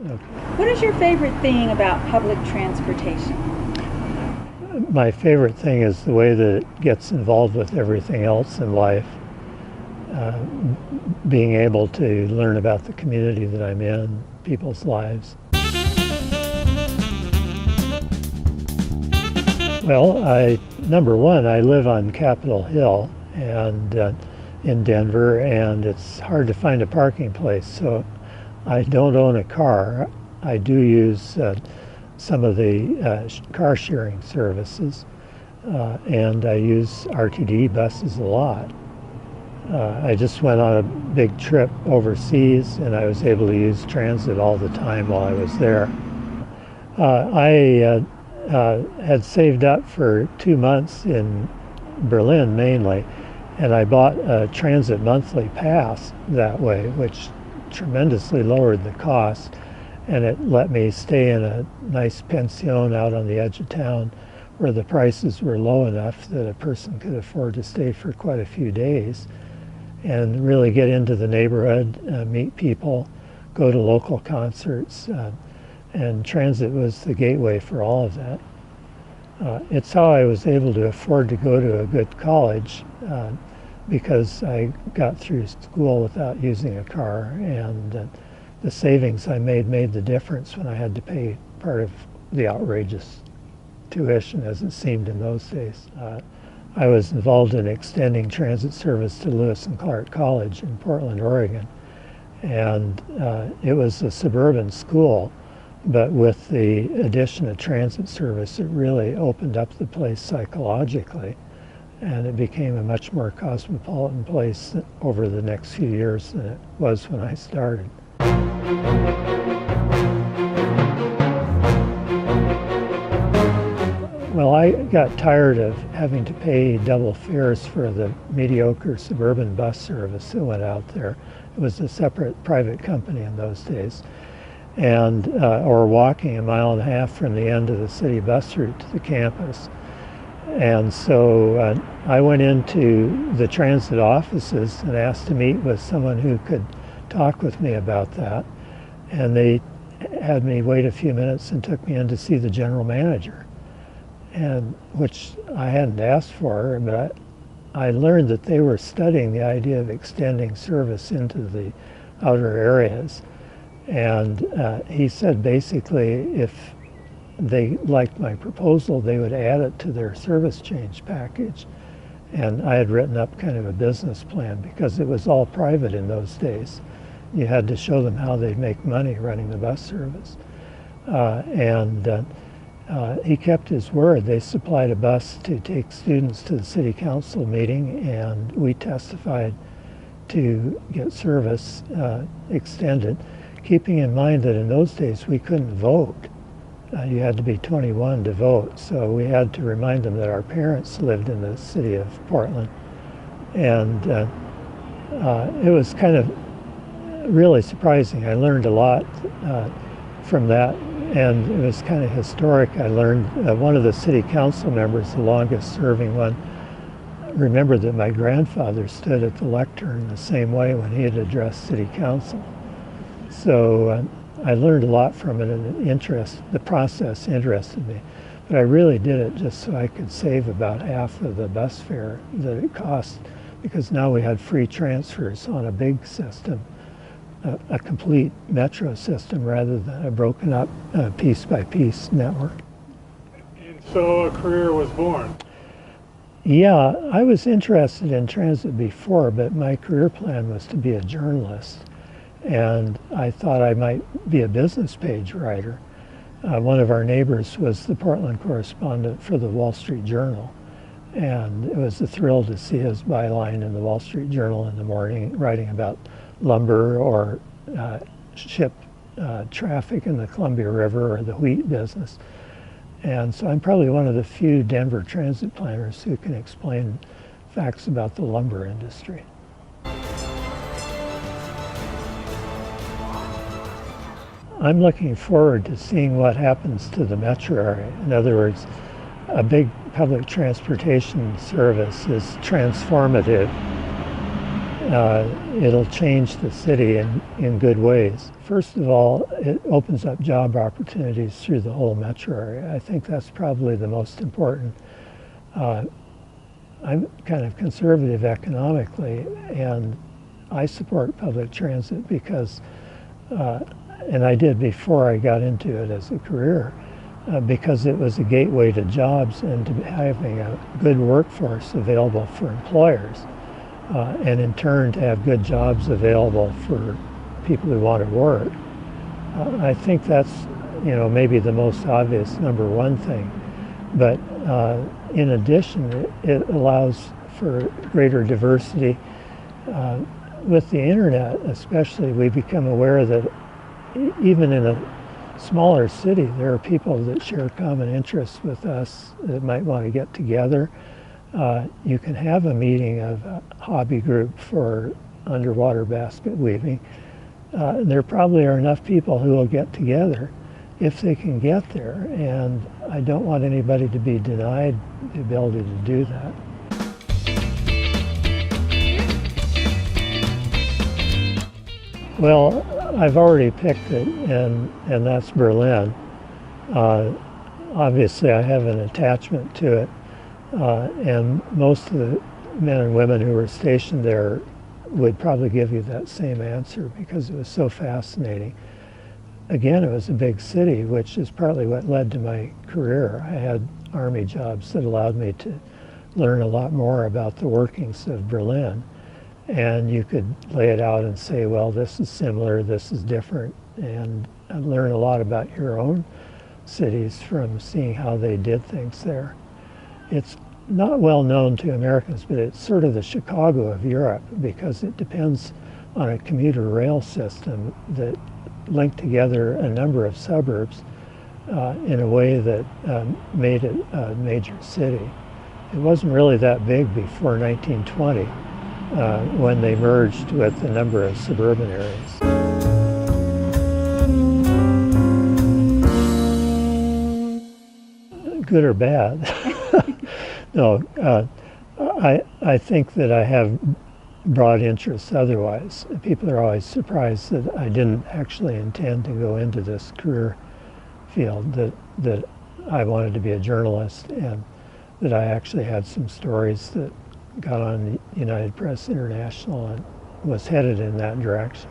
Okay. What is your favorite thing about public transportation? My favorite thing is the way that it gets involved with everything else in life. Uh, Being able to learn about the community that I'm in, people's lives. Well, number one, I live on Capitol Hill and in Denver, and it's hard to find a parking place. So I don't own a car. I do use some of the car sharing services, and I use RTD buses a lot. I just went on a big trip overseas, and I was able to use transit all the time while I was there. I had saved up for 2 months in Berlin mainly, and I bought a transit monthly pass that way, which tremendously lowered the cost, and it let me stay in a nice pension out on the edge of town where the prices were low enough that a person could afford to stay for quite a few days and really get into the neighborhood, meet people, go to local concerts, and transit was the gateway for all of that. It's how I was able to afford to go to a good college because I got through school without using a car, and the savings I made the difference when I had to pay part of the outrageous tuition as it seemed in those days. I was involved in extending transit service to Lewis and Clark College in Portland, Oregon, and it was a suburban school, but with the addition of transit service, it really opened up the place psychologically, and it became a much more cosmopolitan place over the next few years than it was when I started. Well, I got tired of having to pay double fares for the mediocre suburban bus service that went out there. It was a separate private company in those days, and or walking 1.5 miles from the end of the city bus route to the campus. And so I went into the transit offices and asked to meet with someone who could talk with me about that. And they had me wait a few minutes and took me in to see the general manager, and which I hadn't asked for, but I learned that they were studying the idea of extending service into the outer areas. And he said basically if they liked my proposal, they would add it to their service change package. And I had written up kind of a business plan because it was all private in those days. You had to show them how they'd make money running the bus service. He kept his word. They supplied a bus to take students to the city council meeting, and we testified to get service extended, keeping in mind that in those days we couldn't vote. You had to be 21 to vote, so we had to remind them that our parents lived in the city of Portland. And it was kind of really surprising. I learned a lot from that, and it was kind of historic. I learned one of the city council members, the longest serving one, remembered that my grandfather stood at the lectern the same way when he had addressed city council. So I learned a lot from it, and the process interested me. But I really did it just so I could save about half of the bus fare that it cost, because now we had free transfers on a big system, a complete metro system rather than a broken up piece by piece network. And so a career was born. Yeah, I was interested in transit before, but my career plan was to be a journalist. And I thought I might be a business page writer. One of our neighbors was the Portland correspondent for the Wall Street Journal. And it was a thrill to see his byline in the Wall Street Journal in the morning, writing about lumber or ship traffic in the Columbia River or the wheat business. And so I'm probably one of the few Denver transit planners who can explain facts about the lumber industry. I'm looking forward to seeing what happens to the metro area. In other words, a big public transportation service is transformative, it'll change the city in good ways. First of all, it opens up job opportunities through the whole metro area. I think that's probably the most important. I'm kind of conservative economically, and I support public transit because, and I did before I got into it as a career, because it was a gateway to jobs and to having a good workforce available for employers, and in turn to have good jobs available for people who want to work. I think that's, maybe the most obvious number one thing. But in addition, it allows for greater diversity. With the internet especially, we become aware that even in a smaller city, there are people that share common interests with us that might want to get together. You can have a meeting of a hobby group for underwater basket weaving. There probably are enough people who will get together if they can get there, and I don't want anybody to be denied the ability to do that. Well, I've already picked it, and that's Berlin. Obviously, I have an attachment to it, and most of the men and women who were stationed there would probably give you that same answer because it was so fascinating. Again, it was a big city, which is partly what led to my career. I had Army jobs that allowed me to learn a lot more about the workings of Berlin. And you could lay it out and say, well, this is similar, this is different, and learn a lot about your own cities from seeing how they did things there. It's not well known to Americans, but it's sort of the Chicago of Europe because it depends on a commuter rail system that linked together a number of suburbs in a way that made it a major city. It wasn't really that big before 1920 when they merged with a number of suburban areas. Good or bad? No, I think that I have broad interests otherwise. People are always surprised that I didn't actually intend to go into this career field, that I wanted to be a journalist, and that I actually had some stories that got on United Press International and was headed in that direction.